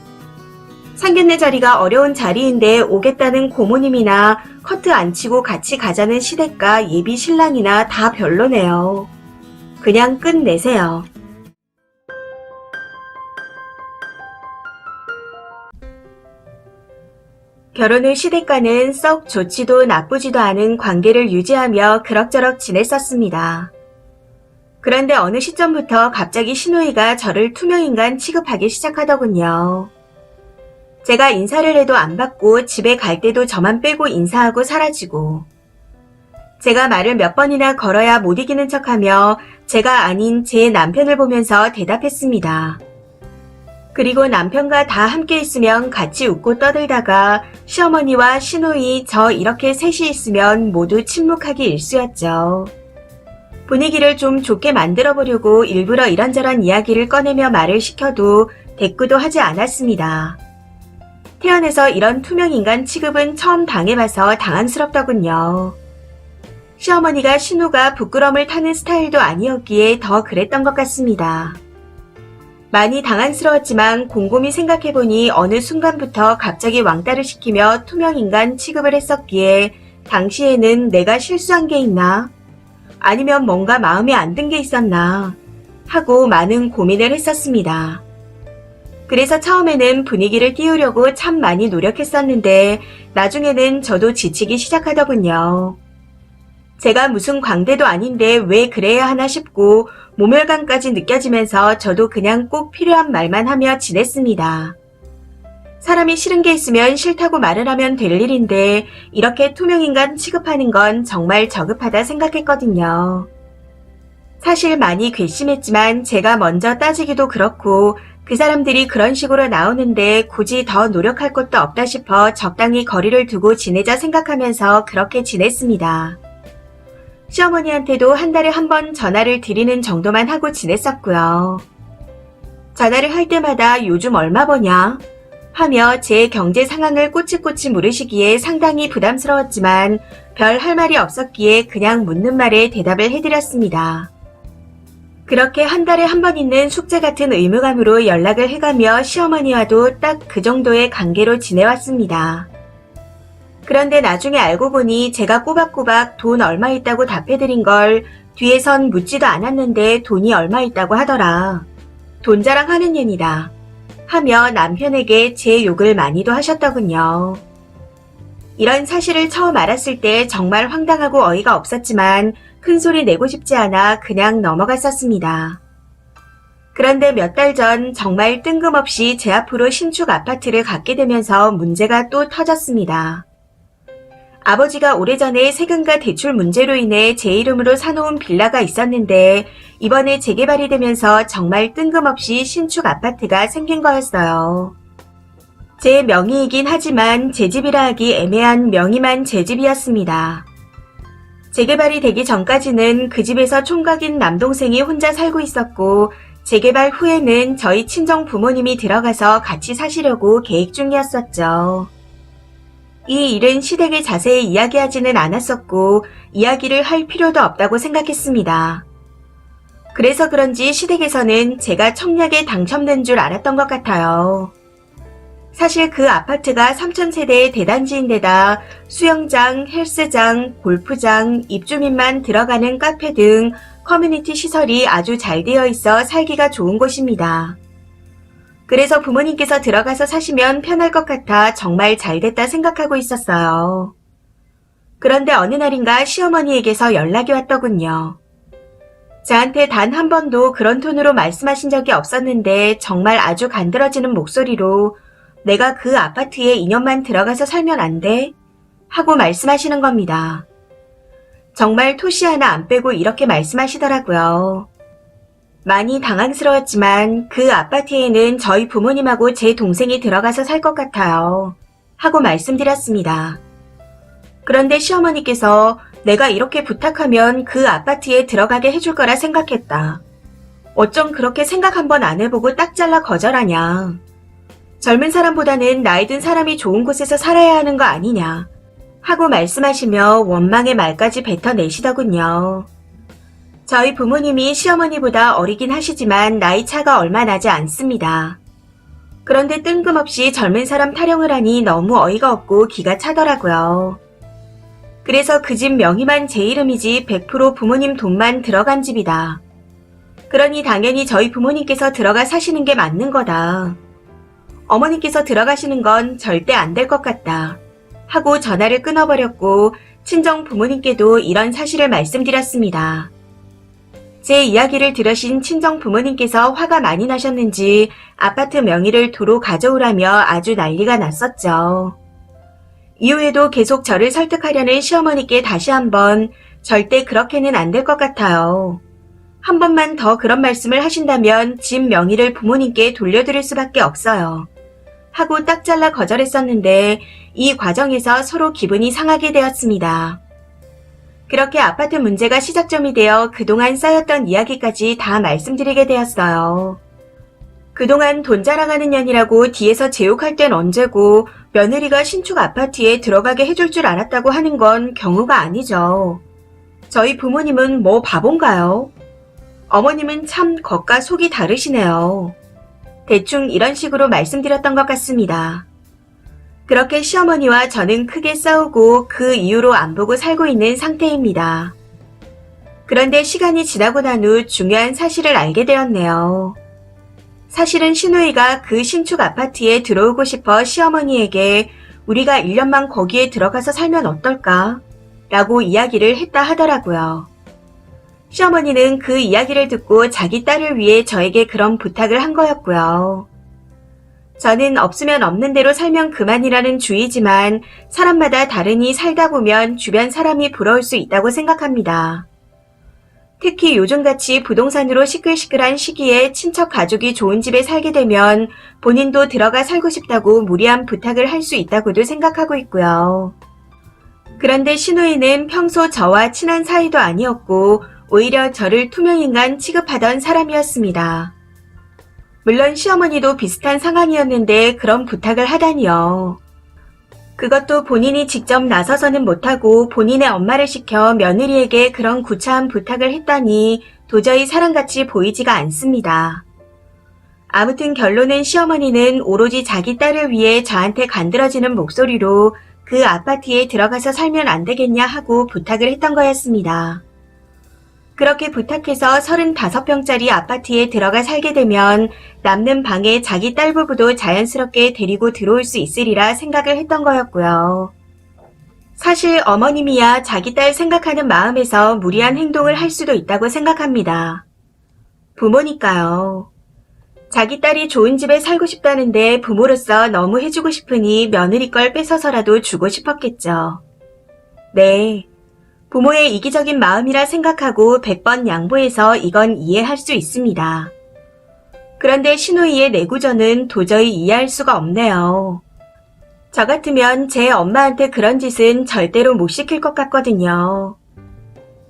상견례 자리가 어려운 자리인데 오겠다는 고모님이나 커트 안 치고 같이 가자는 시댁과 예비 신랑이나 다 별로네요. 그냥 끝내세요. 결혼 후 시댁과는 썩 좋지도 나쁘지도 않은 관계를 유지하며 그럭저럭 지냈었습니다. 그런데 어느 시점부터 갑자기 시누이가 저를 투명인간 취급하기 시작하더군요. 제가 인사를 해도 안 받고 집에 갈 때도 저만 빼고 인사하고 사라지고 제가 말을 몇 번이나 걸어야 못 이기는 척하며 제가 아닌 제 남편을 보면서 대답했습니다. 그리고 남편과 다 함께 있으면 같이 웃고 떠들다가 시어머니와 시누이 저 이렇게 셋이 있으면 모두 침묵하기 일쑤였죠. 분위기를 좀 좋게 만들어보려고 일부러 이런저런 이야기를 꺼내며 말을 시켜도 대꾸도 하지 않았습니다. 태어나서 이런 투명인간 취급은 처음 당해봐서 당황스럽더군요. 시어머니가 신우가 부끄럼을 타는 스타일도 아니었기에 더 그랬던 것 같습니다. 많이 당황스러웠지만 곰곰이 생각해보니 어느 순간부터 갑자기 왕따를 시키며 투명인간 취급을 했었기에 당시에는 내가 실수한 게 있나? 아니면 뭔가 마음에 안 든 게 있었나? 하고 많은 고민을 했었습니다. 그래서 처음에는 분위기를 띄우려고 참 많이 노력했었는데 나중에는 저도 지치기 시작하더군요. 제가 무슨 광대도 아닌데 왜 그래야 하나 싶고 모멸감까지 느껴지면서 저도 그냥 꼭 필요한 말만 하며 지냈습니다. 사람이 싫은 게 있으면 싫다고 말을 하면 될 일인데 이렇게 투명인간 취급하는 건 정말 저급하다 생각했거든요. 사실 많이 괘씸했지만 제가 먼저 따지기도 그렇고 그 사람들이 그런 식으로 나오는데 굳이 더 노력할 것도 없다 싶어 적당히 거리를 두고 지내자 생각하면서 그렇게 지냈습니다. 시어머니한테도 한 달에 한 번 전화를 드리는 정도만 하고 지냈었고요. 전화를 할 때마다 요즘 얼마 버냐? 하며 제 경제 상황을 꼬치꼬치 물으시기에 상당히 부담스러웠지만 별 할 말이 없었기에 그냥 묻는 말에 대답을 해드렸습니다. 그렇게 한 달에 한 번 있는 숙제 같은 의무감으로 연락을 해가며 시어머니와도 딱 그 정도의 관계로 지내왔습니다. 그런데 나중에 알고 보니 제가 꼬박꼬박 돈 얼마 있다고 답해드린 걸 뒤에선 묻지도 않았는데 돈이 얼마 있다고 하더라. 돈 자랑하는 년이다. 하며 남편에게 제 욕을 많이도 하셨더군요. 이런 사실을 처음 알았을 때 정말 황당하고 어이가 없었지만 큰 소리 내고 싶지 않아 그냥 넘어갔었습니다. 그런데 몇 달 전 정말 뜬금없이 제 앞으로 신축 아파트를 갖게 되면서 문제가 또 터졌습니다. 아버지가 오래전에 세금과 대출 문제로 인해 제 이름으로 사놓은 빌라가 있었는데 이번에 재개발이 되면서 정말 뜬금없이 신축 아파트가 생긴 거였어요. 제 명의이긴 하지만 제 집이라 하기 애매한 명의만 제 집이었습니다. 재개발이 되기 전까지는 그 집에서 총각인 남동생이 혼자 살고 있었고 재개발 후에는 저희 친정 부모님이 들어가서 같이 사시려고 계획 중이었었죠. 이 일은 시댁에 자세히 이야기하지는 않았었고 이야기를 할 필요도 없다고 생각했습니다. 그래서 그런지 시댁에서는 제가 청약에 당첨된 줄 알았던 것 같아요. 사실 그 아파트가 3,000세대의 대단지인데다 수영장, 헬스장, 골프장, 입주민만 들어가는 카페 등 커뮤니티 시설이 아주 잘 되어 있어 살기가 좋은 곳입니다. 그래서 부모님께서 들어가서 사시면 편할 것 같아 정말 잘 됐다 생각하고 있었어요. 그런데 어느 날인가 시어머니에게서 연락이 왔더군요. 저한테 단 한 번도 그런 톤으로 말씀하신 적이 없었는데 정말 아주 간드러지는 목소리로 내가 그 아파트에 2년만 들어가서 살면 안 돼? 하고 말씀하시는 겁니다. 정말 토시 하나 안 빼고 이렇게 말씀하시더라고요. 많이 당황스러웠지만 그 아파트에는 저희 부모님하고 제 동생이 들어가서 살 것 같아요. 하고 말씀드렸습니다. 그런데 시어머니께서 내가 이렇게 부탁하면 그 아파트에 들어가게 해줄 거라 생각했다. 어쩜 그렇게 생각 한번 안 해보고 딱 잘라 거절하냐. 젊은 사람보다는 나이 든 사람이 좋은 곳에서 살아야 하는 거 아니냐. 하고 말씀하시며 원망의 말까지 뱉어내시더군요. 저희 부모님이 시어머니보다 어리긴 하시지만 나이 차가 얼마 나지 않습니다. 그런데 뜬금없이 젊은 사람 타령을 하니 너무 어이가 없고 기가 차더라고요. 그래서 그 집 명의만 제 이름이지 100% 부모님 돈만 들어간 집이다. 그러니 당연히 저희 부모님께서 들어가 사시는 게 맞는 거다. 어머니께서 들어가시는 건 절대 안 될 것 같다. 하고 전화를 끊어버렸고 친정 부모님께도 이런 사실을 말씀드렸습니다. 제 이야기를 들으신 친정 부모님께서 화가 많이 나셨는지 아파트 명의를 도로 가져오라며 아주 난리가 났었죠. 이후에도 계속 저를 설득하려는 시어머니께 다시 한번 절대 그렇게는 안 될 것 같아요. 한 번만 더 그런 말씀을 하신다면 집 명의를 부모님께 돌려드릴 수밖에 없어요. 하고 딱 잘라 거절했었는데 이 과정에서 서로 기분이 상하게 되었습니다. 그렇게 아파트 문제가 시작점이 되어 그동안 쌓였던 이야기까지 다 말씀드리게 되었어요. 그동안 돈 자랑하는 년이라고 뒤에서 제욕할 땐 언제고 며느리가 신축 아파트에 들어가게 해줄 줄 알았다고 하는 건 경우가 아니죠. 저희 부모님은 뭐 바본가요? 어머님은 참 겉과 속이 다르시네요. 대충 이런 식으로 말씀드렸던 것 같습니다. 그렇게 시어머니와 저는 크게 싸우고 그 이후로 안 보고 살고 있는 상태입니다. 그런데 시간이 지나고 난 후 중요한 사실을 알게 되었네요. 사실은 신우이가 그 신축 아파트에 들어오고 싶어 시어머니에게 우리가 1년만 거기에 들어가서 살면 어떨까? 라고 이야기를 했다 하더라고요. 시어머니는 그 이야기를 듣고 자기 딸을 위해 저에게 그런 부탁을 한 거였고요. 저는 없으면 없는 대로 살면 그만이라는 주의지만 사람마다 다르니 살다 보면 주변 사람이 부러울 수 있다고 생각합니다. 특히 요즘같이 부동산으로 시끌시끌한 시기에 친척 가족이 좋은 집에 살게 되면 본인도 들어가 살고 싶다고 무리한 부탁을 할 수 있다고도 생각하고 있고요. 그런데 신우이는 평소 저와 친한 사이도 아니었고 오히려 저를 투명인간 취급하던 사람이었습니다. 물론 시어머니도 비슷한 상황이었는데 그런 부탁을 하다니요. 그것도 본인이 직접 나서서는 못하고 본인의 엄마를 시켜 며느리에게 그런 구차한 부탁을 했다니 도저히 사람같이 보이지가 않습니다. 아무튼 결론은 시어머니는 오로지 자기 딸을 위해 저한테 간드러지는 목소리로 그 아파트에 들어가서 살면 안 되겠냐 하고 부탁을 했던 거였습니다. 그렇게 부탁해서 35평짜리 아파트에 들어가 살게 되면 남는 방에 자기 딸 부부도 자연스럽게 데리고 들어올 수 있으리라 생각을 했던 거였고요. 사실 어머님이야 자기 딸 생각하는 마음에서 무리한 행동을 할 수도 있다고 생각합니다. 부모니까요. 자기 딸이 좋은 집에 살고 싶다는데 부모로서 너무 해주고 싶으니 며느리 걸 뺏어서라도 주고 싶었겠죠. 네. 부모의 이기적인 마음이라 생각하고 100번 양보해서 이건 이해할 수 있습니다. 그런데 신우이의 내구전은 도저히 이해할 수가 없네요. 저 같으면 제 엄마한테 그런 짓은 절대로 못 시킬 것 같거든요.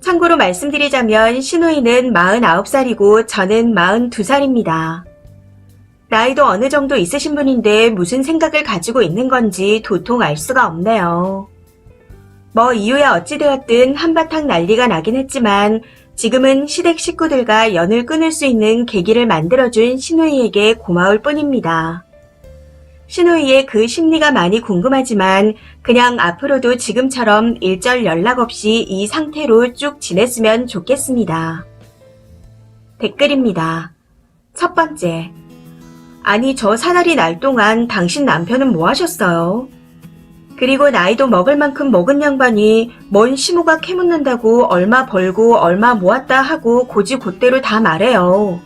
참고로 말씀드리자면 신우이는 49살이고 저는 42살입니다. 나이도 어느 정도 있으신 분인데 무슨 생각을 가지고 있는 건지 도통 알 수가 없네요. 뭐 이유야 어찌되었든 한바탕 난리가 나긴 했지만 지금은 시댁 식구들과 연을 끊을 수 있는 계기를 만들어준 신우이에게 고마울 뿐입니다. 신우이의 그 심리가 많이 궁금하지만 그냥 앞으로도 지금처럼 일절 연락 없이 이 상태로 쭉 지냈으면 좋겠습니다. 댓글입니다. 첫 번째. 아니 저 사나리 날 동안 당신 남편은 뭐 하셨어요? 그리고 나이도 먹을 만큼 먹은 양반이 뭔 시모가 캐묻는다고 얼마 벌고 얼마 모았다 하고 고지곧대로 다 말해요.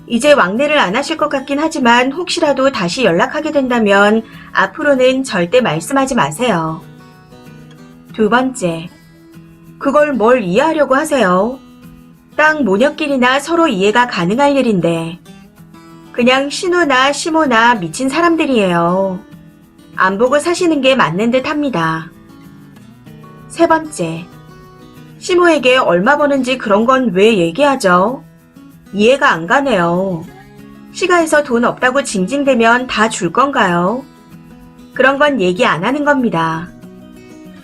이제 왕래를 안 하실 것 같긴 하지만 혹시라도 다시 연락하게 된다면 앞으로는 절대 말씀하지 마세요. 두 번째, 그걸 뭘 이해하려고 하세요? 딱 모녀끼리나 서로 이해가 가능할 일인데 그냥 신우나 시모나 미친 사람들이에요. 안 보고 사시는 게 맞는 듯 합니다. 세 번째, 시모에게 얼마 버는지 그런 건 왜 얘기하죠? 이해가 안 가네요. 시가에서 돈 없다고 징징대면 다 줄 건가요? 그런 건 얘기 안 하는 겁니다.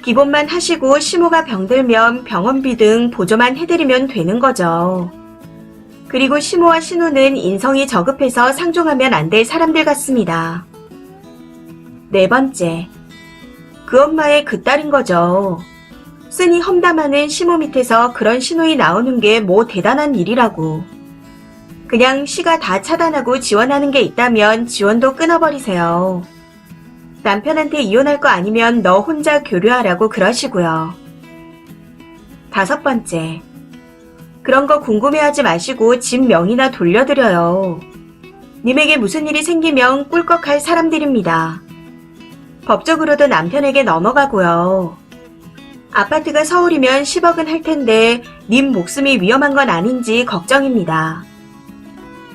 기본만 하시고 시모가 병들면 병원비 등 보조만 해드리면 되는 거죠. 그리고 시모와 신우는 인성이 저급해서 상종하면 안 될 사람들 같습니다. 네 번째, 그 엄마의 그 딸인 거죠. 쓰니 험담하는 시모 밑에서 그런 신우이 나오는 게 뭐 대단한 일이라고. 그냥 시가 다 차단하고 지원하는 게 있다면 지원도 끊어버리세요. 남편한테 이혼할 거 아니면 너 혼자 교류하라고 그러시고요. 다섯 번째, 그런 거 궁금해하지 마시고 집 명의나 돌려드려요. 님에게 무슨 일이 생기면 꿀꺽할 사람들입니다. 법적으로도 남편에게 넘어가고요. 아파트가 서울이면 10억은 할 텐데 님 목숨이 위험한 건 아닌지 걱정입니다.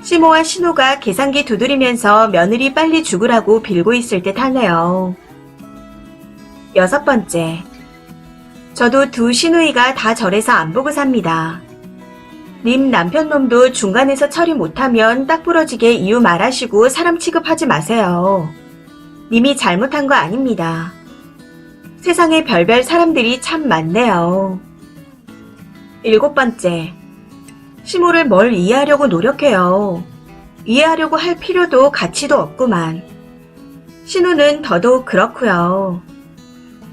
시모와 신우가 계산기 두드리면서 며느리 빨리 죽으라고 빌고 있을 듯 하네요. 여섯 번째, 저도 두 시누이가 다 저래서 안 보고 삽니다. 님 남편 놈도 중간에서 처리 못하면 딱 부러지게 이유 말하시고 사람 취급하지 마세요. 님이 잘못한 거 아닙니다. 세상에 별별 사람들이 참 많네요. 일곱 번째, 시모를 뭘 이해하려고 노력해요. 이해하려고 할 필요도 가치도 없구만. 신우는 더더욱 그렇고요.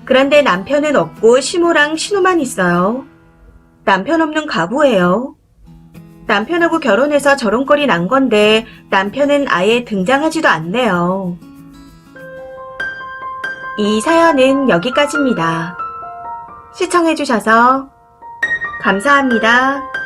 그런데 남편은 없고 시모랑 신우만 있어요. 남편 없는 가부예요. 남편하고 결혼해서 저런 꼴이 난 건데 남편은 아예 등장하지도 않네요. 이 사연은 여기까지입니다. 시청해주셔서 감사합니다.